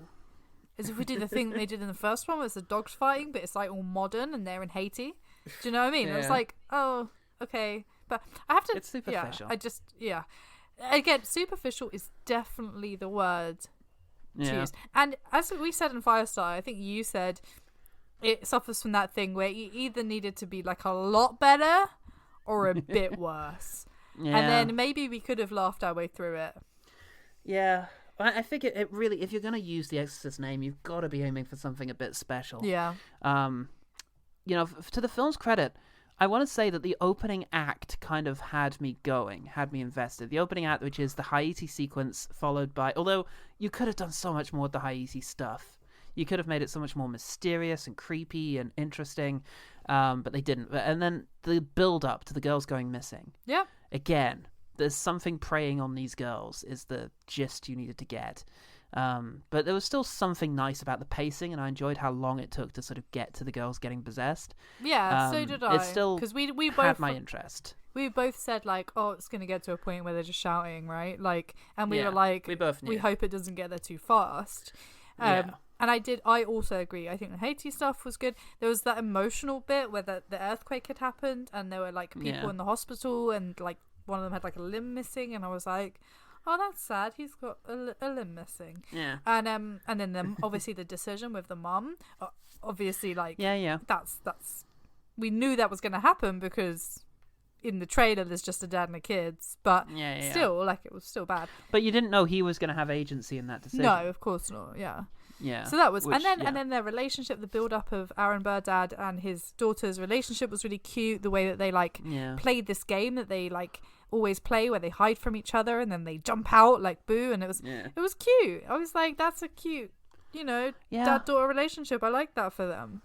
As if we do the thing they did in the first one, where it's the dogs fighting, but it's like all modern, and they're in Haiti. Do you know what I mean? Yeah. It was like, oh, okay. But I have to... It's superficial. Yeah. Again, superficial is definitely the word to Yeah. use. And as we said in Firestar, I think you said it suffers from that thing where you either needed to be like a lot better or a bit worse. Yeah. And then maybe we could have laughed our way through it. Yeah. I think it really, if you're going to use the Exorcist name, you've got to be aiming for something a bit special. Yeah. To the film's credit, I want to say that the opening act kind of had me going, had me invested. The opening act, which is the Haiti sequence, followed by... Although, you could have done so much more with the Haiti stuff. You could have made it so much more mysterious and creepy and interesting, but they didn't. And then the build-up to the girls going missing. Yeah. Again, there's something preying on these girls is the gist you needed to get. But there was still something nice about the pacing, and I enjoyed how long it took to sort of get to the girls getting possessed. Yeah, so did I. It still because we had both my interest. We both said like, oh, it's going to get to a point where they're just shouting, right? Like, and we Yeah, were like, we both knew. we hope it doesn't get there too fast. Yeah. And I also agree. I think the Haiti stuff was good. There was that emotional bit where the earthquake had happened, and there were like people Yeah. in the hospital, and like one of them had like a limb missing, and I was like, oh, that's sad. He's got a limb missing. Yeah. And then obviously the decision with the mum, obviously like Yeah. that's we knew that was going to happen because in the trailer there's just a dad and the kids, but Yeah. still like it was still bad. But you didn't know he was going to have agency in that decision. No, of course not. Yeah. Yeah. So that was, Which, and then their relationship, the build up of Aaron Burdad and his daughter's relationship was really cute. The way that they like Yeah. played this game that they like always play, where they hide from each other and then they jump out like boo, and it was cute. I was like, that's a cute, dad daughter relationship. I like that for them.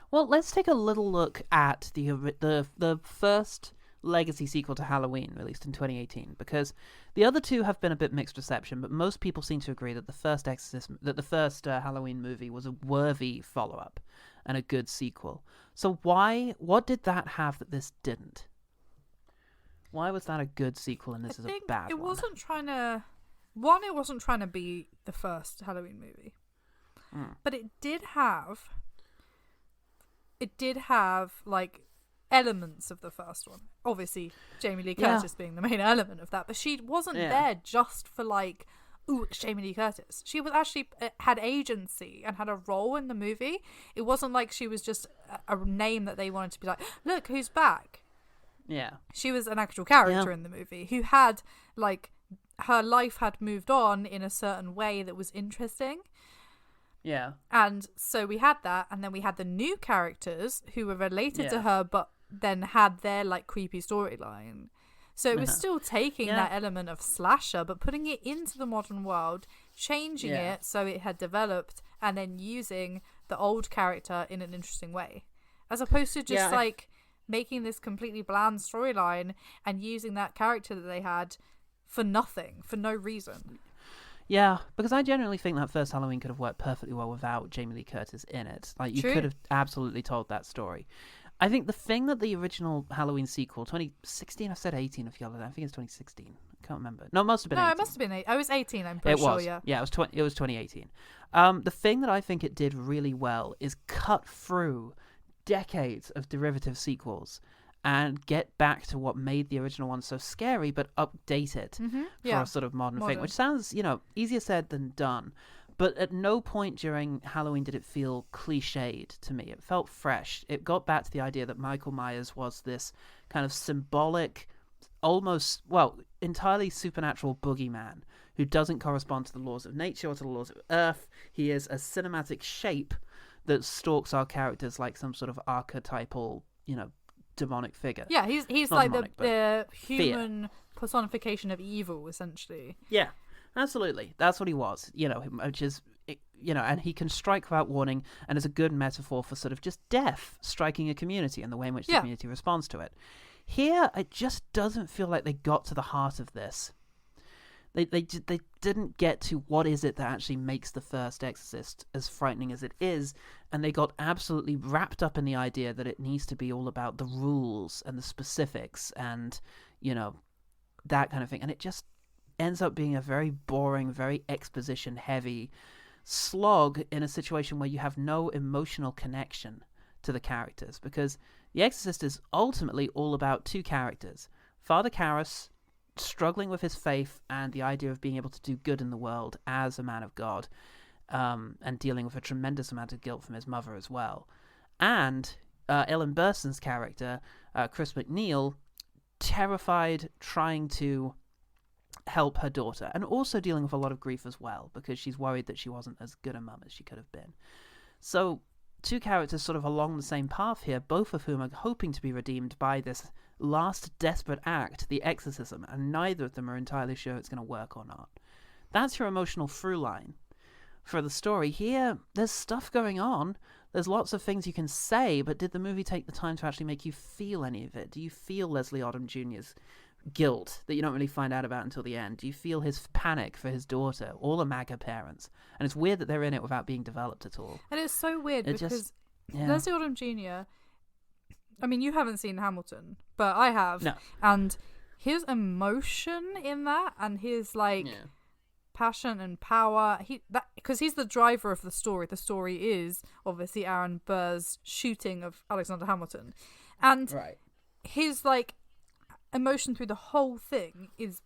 Well, let's take a little look at the first legacy sequel to Halloween, released in 2018, because the other two have been a bit mixed reception, but most people seem to agree that the first Halloween movie was a worthy follow-up and a good sequel. So what did that have that this didn't? Why was that a good sequel and this is a bad it one? wasn't trying to be the first Halloween movie, but it did have like elements of the first one. Obviously, Jamie Lee Curtis being the main element of that, but she wasn't there just for like, ooh, it's Jamie Lee Curtis. She was actually had agency and had a role in the movie. It wasn't like she was just a name that they wanted to be like, look who's back. Yeah. She was an actual character in the movie who had like her life had moved on in a certain way that was interesting. Yeah. And so we had that, and then we had the new characters who were related to her, but then had their like creepy storyline. So it was still taking that element of slasher, but putting it into the modern world, changing it so it had developed, and then using the old character in an interesting way, as opposed to just like making this completely bland storyline and using that character that they had for nothing, for no reason. Yeah, because I genuinely think that first Halloween could have worked perfectly well without Jamie Lee Curtis in it. Like, you could have absolutely told that story. I think the thing that the original Halloween sequel, 2016, I said 18 a few other times. I think it's 2016. I can't remember. No, it must have been 18. No, it must have been 8. I was 18, I'm pretty sure, yeah. Yeah, it was 2018. The thing that I think it did really well is cut through decades of derivative sequels and get back to what made the original one so scary, but update it for a sort of modern thing, which sounds, easier said than done. But at no point during Halloween did it feel cliched to me. It felt fresh. It got back to the idea that Michael Myers was this kind of symbolic, almost, entirely supernatural boogeyman who doesn't correspond to the laws of nature or to the laws of Earth. He is a cinematic shape that stalks our characters like some sort of archetypal, demonic figure. Yeah, he's Not like demonic, the human personification of evil, essentially. Yeah, absolutely. That's what he was, which is, and he can strike without warning, and is a good metaphor for sort of just death striking a community and the way in which the community responds to it. Here, it just doesn't feel like they got to the heart of this. They didn't get to what is it that actually makes the first Exorcist as frightening as it is, and they got absolutely wrapped up in the idea that it needs to be all about the rules and the specifics and, that kind of thing. And it just ends up being a very boring, very exposition-heavy slog in a situation where you have no emotional connection to the characters, because The Exorcist is ultimately all about two characters. Father Karras struggling with his faith and the idea of being able to do good in the world as a man of God, and dealing with a tremendous amount of guilt from his mother as well. And Ellen Burstyn's character, Chris McNeil, terrified, trying to help her daughter, and also dealing with a lot of grief as well, because she's worried that she wasn't as good a mum as she could have been. So, two characters sort of along the same path here, both of whom are hoping to be redeemed by this last desperate act, the exorcism, and neither of them are entirely sure it's going to work or not. That's your emotional through line for the story. Here, there's stuff going on. There's lots of things you can say, but did the movie take the time to actually make you feel any of it? Do you feel Leslie Odom Jr.'s guilt that you don't really find out about until the end? Do you feel his panic for his daughter, all the MAGA parents? And it's weird that they're in it without being developed at all. And it's so weird because Leslie Odom Jr., I mean, you haven't seen Hamilton, but I have. No. And his emotion in that, and his passion and power, because he's the driver of the story. The story is obviously Aaron Burr's shooting of Alexander Hamilton, and his emotion through the whole thing is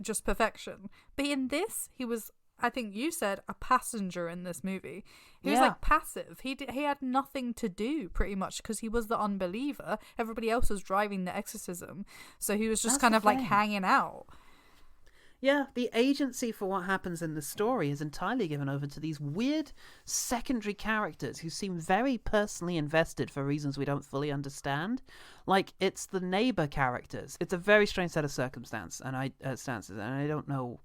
just perfection. But in this, he was, I think you said, a passenger in this movie. He was passive. He had nothing to do pretty much because he was the unbeliever. Everybody else was driving the exorcism, so he was just kind of hanging out. Yeah, the agency for what happens in the story is entirely given over to these weird secondary characters who seem very personally invested for reasons we don't fully understand. It's the neighbor characters. It's a very strange set of circumstances, and I don't know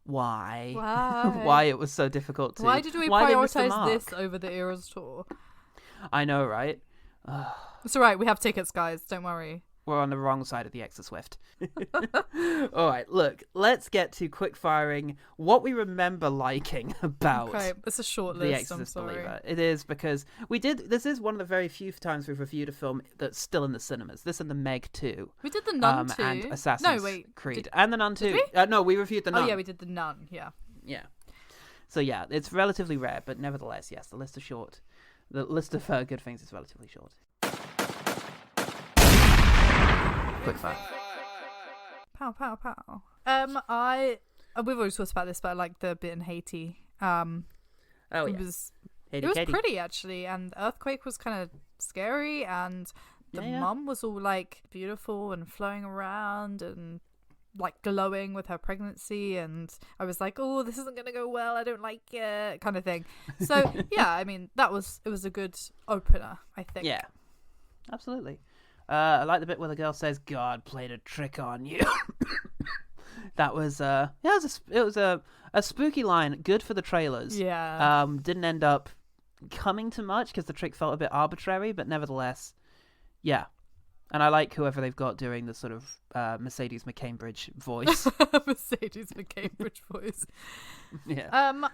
why why it was so difficult to. Why did we prioritize this over the Eras tour? I know, right? It's all right. We have tickets, guys. Don't worry. We're on the wrong side of the Exoswift. All right, look, let's get to quick firing what we remember liking about it's a short The list. Exorcist I'm sorry. Believer. It is because this is one of the very few times we've reviewed a film that's still in the cinemas. This and The Meg 2. We did The Nun 2. And Assassin's Creed. And The Nun 2. No, we reviewed The Nun. Oh, yeah, we did The Nun, yeah. Yeah. So, yeah, it's relatively rare, but nevertheless, yes, the list is short. The list of good things is relatively short. Quick fire. Pow, pow, pow. We've always talked about this, but I like the bit in Haiti. It was Katy. pretty, actually, and the earthquake was kind of scary, and the mum was all beautiful and flowing around and glowing with her pregnancy, and I was like, oh, this isn't gonna go well, I don't like it, kind of thing. So yeah, I mean, it was a good opener, I think. Yeah, absolutely. I like the bit where the girl says, God played a trick on you. That was it was a spooky line, good for the trailers. Yeah. Didn't end up coming to much because the trick felt a bit arbitrary, but nevertheless, yeah. And I like whoever they've got doing the sort of Mercedes McCambridge voice. Mercedes McCambridge voice. Yeah.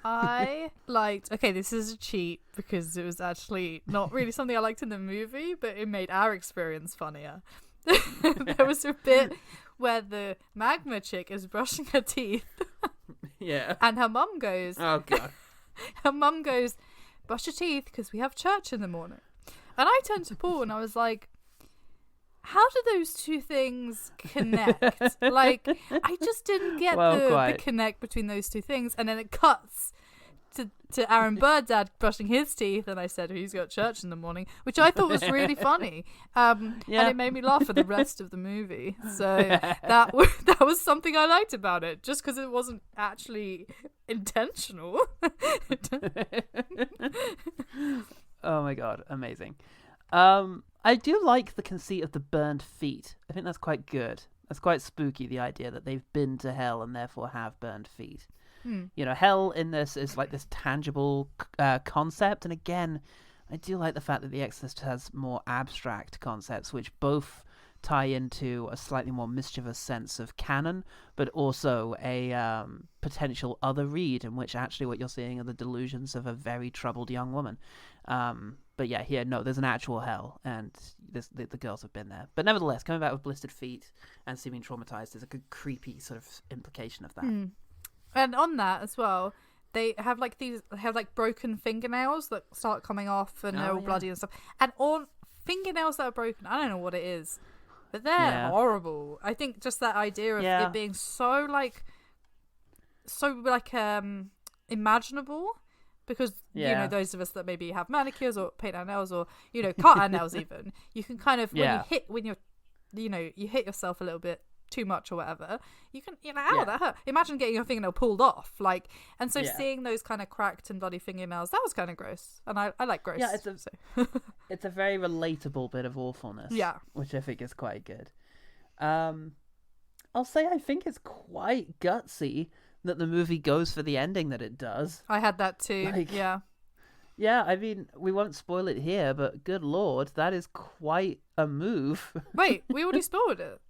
I liked... Okay, this is a cheat because it was actually not really something I liked in the movie, but it made our experience funnier. There was a bit where the magma chick is brushing her teeth. Yeah. And her mum goes... Oh, God. Her mum goes, brush your teeth because we have church in the morning. And I turned to Paul and I was like... How do those two things connect? I just didn't get the connect between those two things. And then it cuts to Aaron Burr, Dad brushing his teeth, and I said, "Who's got church in the morning?" which I thought was really funny, and it made me laugh for the rest of the movie. So that was something I liked about it, just because it wasn't actually intentional. Oh my god, amazing. I do like the conceit of the burned feet. I think that's quite good. That's quite spooky, the idea that they've been to hell and therefore have burned feet. You know, hell in this is like this tangible concept, and again, I do like the fact that The Exorcist has more abstract concepts, which both tie into a slightly more mischievous sense of canon, but also a potential other read in which actually what you're seeing are the delusions of a very troubled young woman. But yeah, here, no, there's an actual hell, and the girls have been there. But nevertheless, coming back with blistered feet and seeming traumatized is a good creepy sort of implication of that. And on that as well, they have like broken fingernails that start coming off, and they're all bloody and stuff. And all fingernails that are broken, I don't know what it is, but they're horrible. I think just that idea of it being so imaginable, because you know, those of us that maybe have manicures or paint our nails or, you know, cut our nails even, you can kind of when you hit yourself a little bit too much or whatever, you can, you know, ow, that hurt. Imagine getting your fingernail pulled off, like, and so seeing those kind of cracked and bloody fingernails, that was kind of gross, and I like gross. Yeah, it's a very relatable bit of awfulness. Yeah, which I think is quite good. I'll say I think it's quite gutsy that the movie goes for the ending that it does. I had that too. Like, yeah, I mean, we won't spoil it here, but good lord, that is quite a move. Wait, we already spoiled it.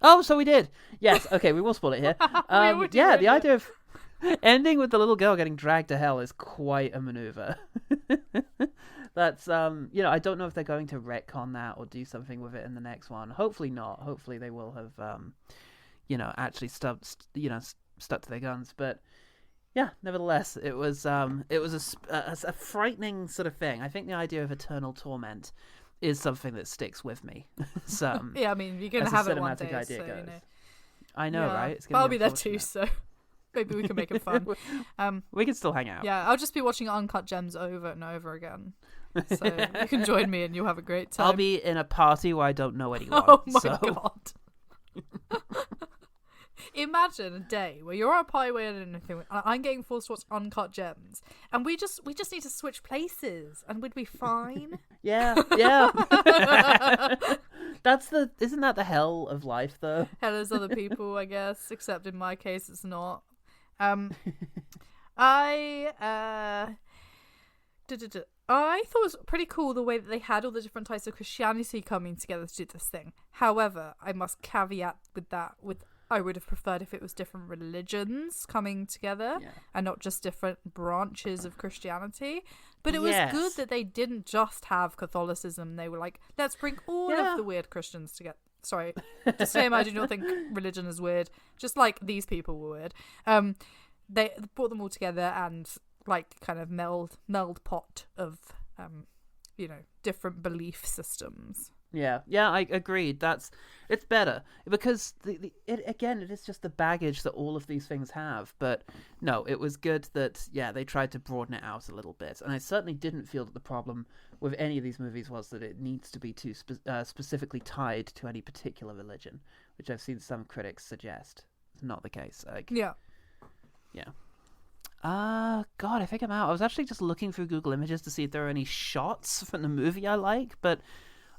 Oh, so we did. Yes, okay, we will spoil it here. The idea of ending with the little girl getting dragged to hell is quite a maneuver. That's, you know, I don't know if they're going to retcon that or do something with it in the next one. Hopefully not. Hopefully they will have, you know, actually stuck to their guns. But yeah, nevertheless, it was a frightening sort of thing. I think the idea of eternal torment is something that sticks with me. So, yeah, I mean, you're gonna have it one day, so, you know. I know, right? It's I'll be there too, so maybe we can make it fun. We can still hang out. Yeah, I'll just be watching Uncut Gems over and over again. So you can join me and you'll have a great time. I'll be in a party where I don't know anyone. Oh my god. Imagine a day where you're at a party where anything, I'm getting forced to watch Uncut Gems, and we just need to switch places, and we'd be fine. Yeah. Isn't that the hell of life, though? Hell is other people, I guess, except in my case, it's not. I thought it was pretty cool the way that they had all the different types of Christianity coming together to do this thing. However, I must caveat with I would have preferred if it was different religions coming together and not just different branches of Christianity. But it was good that they didn't just have Catholicism. They were like, let's bring all of the weird Christians together. Sorry, disclaimer, I do not think religion is weird. Just like these people were weird. They brought them all together and like kind of meld pot of you know, different belief systems. Yeah, I agreed. It's better because it is just the baggage that all of these things have. But no, it was good that they tried to broaden it out a little bit, and I certainly didn't feel that the problem with any of these movies was that it needs to be too specifically tied to any particular religion, which I've seen some critics suggest is not the case. God, I think I'm out. I was actually just looking through Google Images to see if there are any shots from the movie I like, but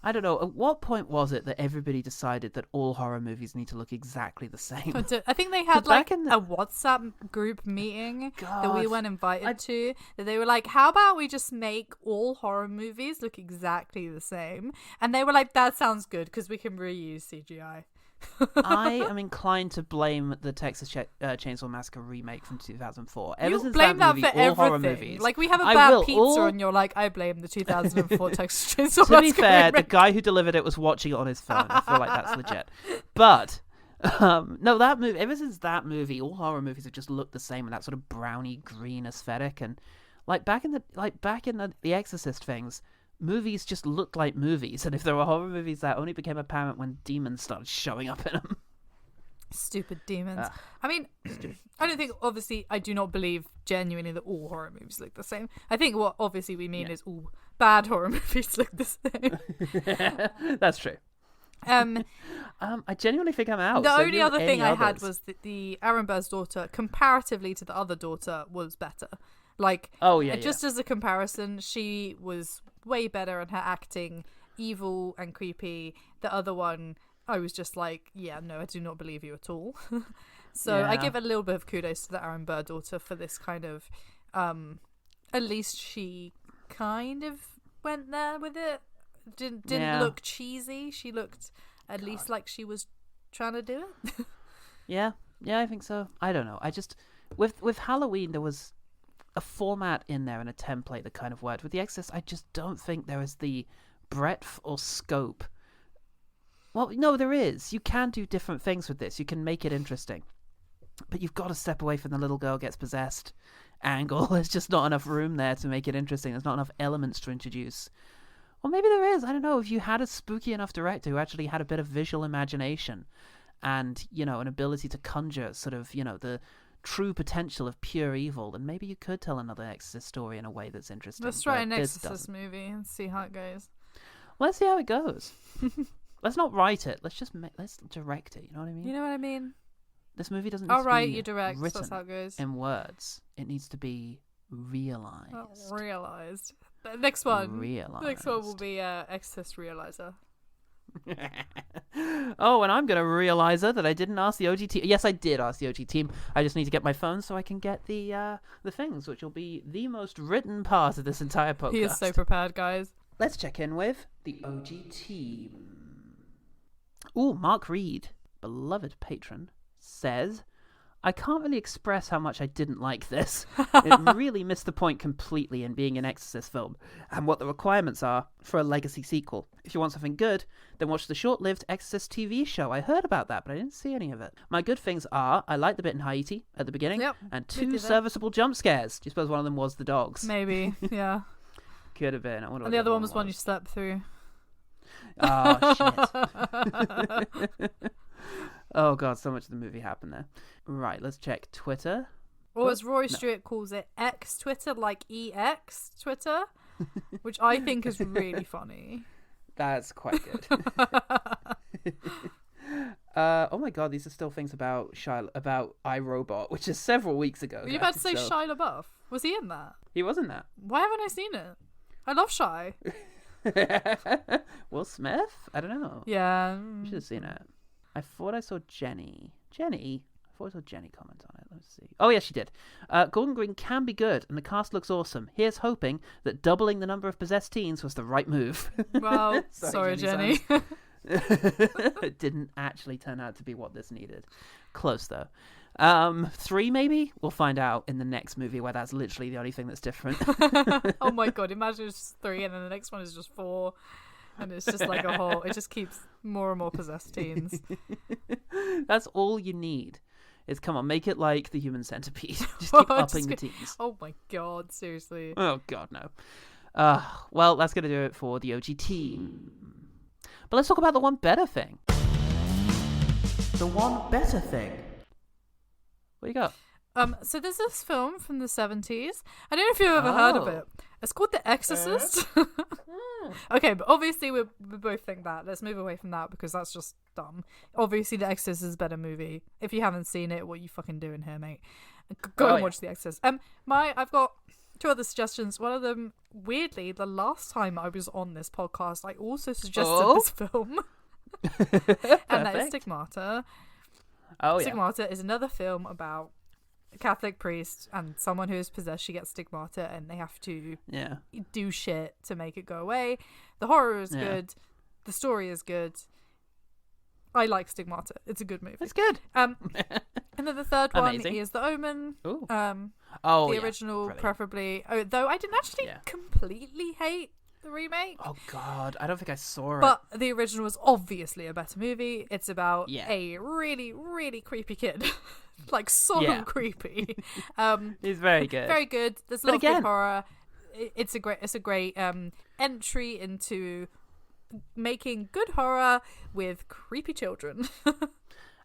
I don't know. At what point was it that everybody decided that all horror movies need to look exactly the same? I think they had like a WhatsApp group meeting that we weren't invited to. That they were like, how about we just make all horror movies look exactly the same? And they were like, that sounds good because we can reuse CGI. I am inclined to blame the Texas Chainsaw Massacre remake from 2004. You blame that for everything. Like, we have a bad pizza and you're like, I blame the 2004 Texas Chainsaw Massacre. To be fair, the guy who delivered it was watching it on his phone. I feel like that's legit. But no, that movie, ever since that movie, all horror movies have just looked the same with that sort of browny green aesthetic. And like back in the Exorcist things, movies just looked like movies, and if there were horror movies, that only became apparent when demons started showing up in them. Stupid demons. Ah. I mean, I don't think, obviously, I do not believe genuinely that all horror movies look the same. I think what obviously we mean is all bad horror movies look the same. That's true. I genuinely think I'm out. The So only you have other any thing I had others? was that the Aaron Burr's daughter, comparatively to the other daughter, was better. Like, just as a comparison, she was way better in her acting, evil and creepy. The other one, I was just like, yeah, no, I do not believe you at all. So I give a little bit of kudos to the Aaron Burr daughter for this kind of, at least she kind of went there with it. Didn't look cheesy. She looked at least like she was trying to do it. Yeah, I think so. I don't know. I just with Halloween there was a format in there and a template that kind of worked. With The Exorcist, I just don't think there is the breadth or scope. Well, no, there is. You can do different things with this. You can make it interesting. But you've got to step away from the little girl gets possessed angle. There's just not enough room there to make it interesting. There's not enough elements to introduce. Or maybe there is. I don't know. If you had a spooky enough director who actually had a bit of visual imagination and, an ability to conjure sort of, the true potential of pure evil, then maybe you could tell another Exorcist story in a way that's interesting. Let's try an Exorcist movie and see how it goes. Let's see how it goes. Let's not write it. Let's direct it. You know what I mean? You know what I mean? This movie doesn't need to be you direct. written That's how it goes. in words. It needs to be realized. Realized. The next one. Realized. The next one will be Exorcist Realizer. Oh, and I'm going to realize that I didn't ask the OGTeam. Yes, I did ask the OGTeam. I just need to get my phone so I can get the things, which will be the most written part of this entire podcast. He is so prepared, guys. Let's check in with the OGTeam. Ooh, Mark Reed, beloved patron, says, I can't really express how much I didn't like this. It really missed the point completely in being an Exorcist film, and what the requirements are for a legacy sequel. If you want something good, then watch the short-lived Exorcist TV show. I heard about that, but I didn't see any of it. My good things are, I liked the bit in Haiti at the beginning, and 2 serviceable jump scares. Do you suppose one of them was the dogs? Maybe, yeah. Could have been. I wonder what and the other one was one you slept through. Oh, shit. Oh, God, so much of the movie happened there. Right, let's check Twitter. Or as Roy Stewart calls it, X Twitter, like EX Twitter, which I think is really funny. That's quite good. Oh my God, these are still things about iRobot, which is several weeks ago. Were you about to say Shia LaBeouf? Was he in that? He was in that. Why haven't I seen it? I love Shia. Will Smith? I don't know. Yeah. You should have seen it. I thought I saw Jenny. I thought I saw Jenny comment on it. Let's see. Oh, yeah, she did. Gordon Green can be good, and the cast looks awesome. Here's hoping that doubling the number of possessed teens was the right move. Well, sorry, Jenny. It didn't actually turn out to be what this needed. Close, though. 3, maybe? We'll find out in the next movie where that's literally the only thing that's different. Oh, my God. Imagine it's 3, and then the next one is just 4. And it's just like a whole... It just keeps more and more possessed teens. That's all you need. Is, come on, make it like the Human Centipede. Just keep upping the teens. Oh my God, seriously. Oh God, no. Well, that's going to do it for the OGTeam. But let's talk about the one better thing. The one better thing. What do you got? So there's this film from the 70s. I don't know if you've ever heard of it. It's called The Exorcist. Okay, but obviously we both think that. Let's move away from that because that's just dumb. Obviously, The Exorcist is a better movie. If you haven't seen it, what are you fucking doing here, mate? Go and watch The Exorcist. I've got 2 other suggestions. One of them, weirdly, the last time I was on this podcast, I also suggested this film. And that is Stigmata. Oh, yeah. Stigmata is another film about a Catholic priest and someone who is possessed. She gets stigmata and they have to do shit to make it go away. The horror is good. The story is good. I like Stigmata. It's a good movie. It's good. And then the third one is The Omen. Ooh. The original, preferably. Though I didn't actually completely hate the remake. Oh God, I don't think I saw it. But the original was obviously a better movie. It's about a really, really creepy kid. Like creepy. He's very good. Very good. There's a lot of good horror. It's a great entry into making good horror with creepy children.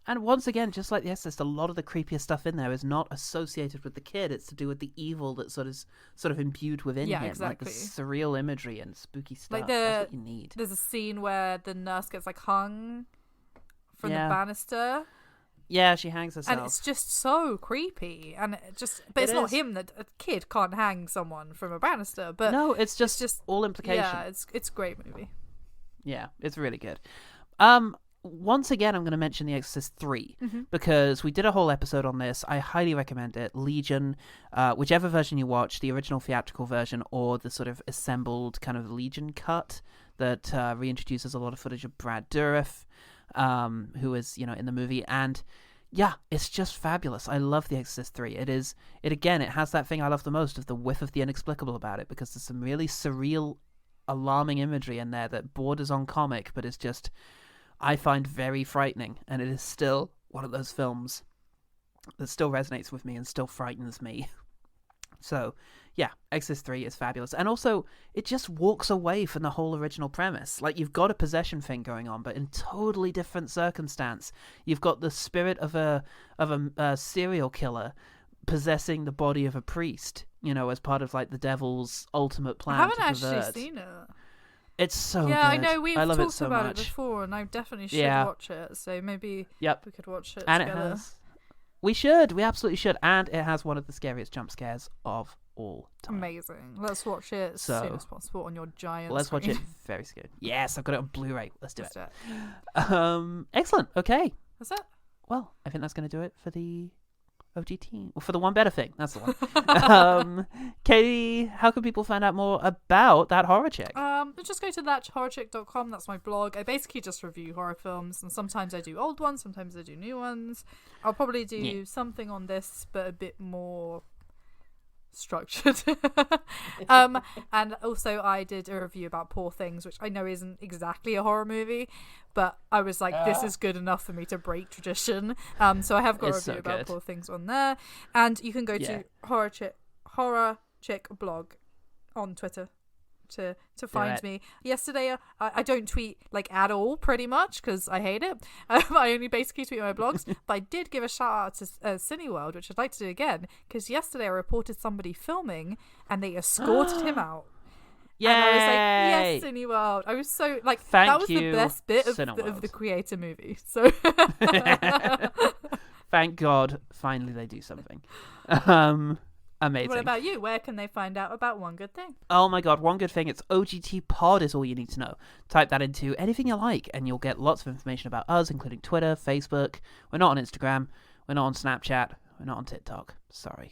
And once again, just like The Exorcist, a lot of the creepiest stuff in there is not associated with the kid. It's to do with the evil that's sort of imbued within him. Exactly. Like the surreal imagery and spooky stuff. Like That's what you need. There's a scene where the nurse gets like hung from the banister. Yeah, she hangs herself. And it's just so creepy. And but it's not him. That a kid can't hang someone from a banister. But no, it's just all implication. Yeah, it's a great movie. Yeah, it's really good. Once again, I'm going to mention The Exorcist 3 because we did a whole episode on this. I highly recommend it. Legion, whichever version you watch, the original theatrical version or the sort of assembled kind of Legion cut that reintroduces a lot of footage of Brad Dourif, who is, in the movie. And yeah, it's just fabulous. I love The Exorcist 3. It has that thing I love the most of the whiff of the inexplicable about it, because there's some really surreal, alarming imagery in there that borders on comic, but it's just, I find very frightening, and it is still one of those films that still resonates with me and still frightens me. So, yeah, Exorcist 3 is fabulous. And also, it just walks away from the whole original premise. Like, you've got a possession thing going on, but in totally different circumstance. You've got the spirit of a serial killer possessing the body of a priest, as part of, like, the devil's ultimate plan. I haven't actually seen it. It's so good. Yeah, I know we've talked so about much. it before, and I definitely should watch it. So maybe we could watch it together. We should. We absolutely should. And it has one of the scariest jump scares of all time. Amazing. Let's watch it as soon as possible on your giant Let's screen. watch it very soon. Yes, I've got it on Blu-ray. Let's do it. Excellent. Okay. That's it. Well, I think that's going to do it for the OGTeam. Well, for the One Better Thing. That's the one. Katy, how can people find out more about That Horror Chick? Just go to thathorrorchick.com. That's my blog. I basically just review horror films, and sometimes I do old ones, sometimes I do new ones. I'll probably do something on this, but a bit more structured. And also I did a review about Poor Things, which I know isn't exactly a horror movie, but I was like, this is good enough for me to break tradition. So I have got a review about Poor Things on there, and you can go to Horror Chick blog on Twitter to find me. Yesterday I don't tweet like at all, pretty much, because I hate it. I only basically tweet my blogs, but I did give a shout out to Cineworld, which I'd like to do again, because yesterday I reported somebody filming and they escorted him out. Yay! And I was like, yes, Cineworld. I was so like, that was the best bit of the Creator movie. So thank God, finally they do something. Amazing. What about you? Where can they find out about One Good Thing? Oh my God, One Good Thing. It's OGT Pod is all you need to know. Type that into anything you like, and you'll get lots of information about us, including Twitter, Facebook. We're not on Instagram. We're not on Snapchat. We're not on TikTok. Sorry.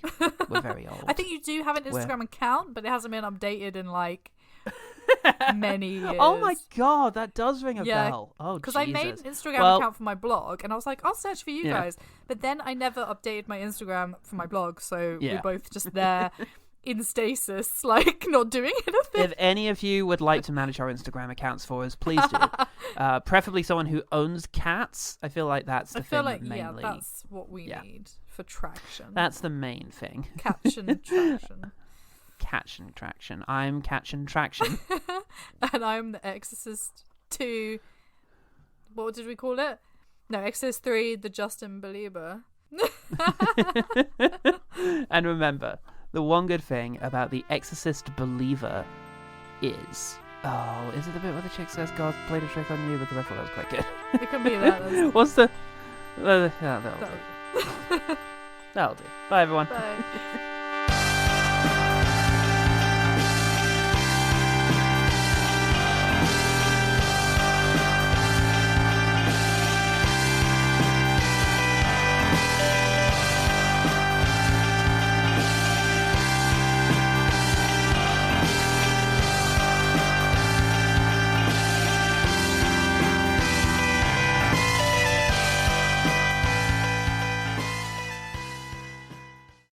We're very old. I think you do have an Instagram account, but it hasn't been updated in like many years. Oh my God, that does ring a bell. Oh, because I made an Instagram account for my blog, and I was like, I'll search for you guys. But then I never updated my Instagram for my blog, so we're both just there in stasis, like not doing anything. If any of you would like to manage our Instagram accounts for us, please do. Preferably someone who owns cats. I feel like that's the thing mainly. Yeah, that's what we need for traction. That's the main thing. Traction. Catching traction. I'm catching traction. And I'm the Exorcist 2. What did we call it? No, Exorcist 3, the Justin Belieber. And remember, the one good thing about the Exorcist Believer is... Oh, is it the bit where the chick says God played a trick on you? Because I thought that was quite good. It can be that. What's the... That'll do. That'll do. Bye, everyone. Bye.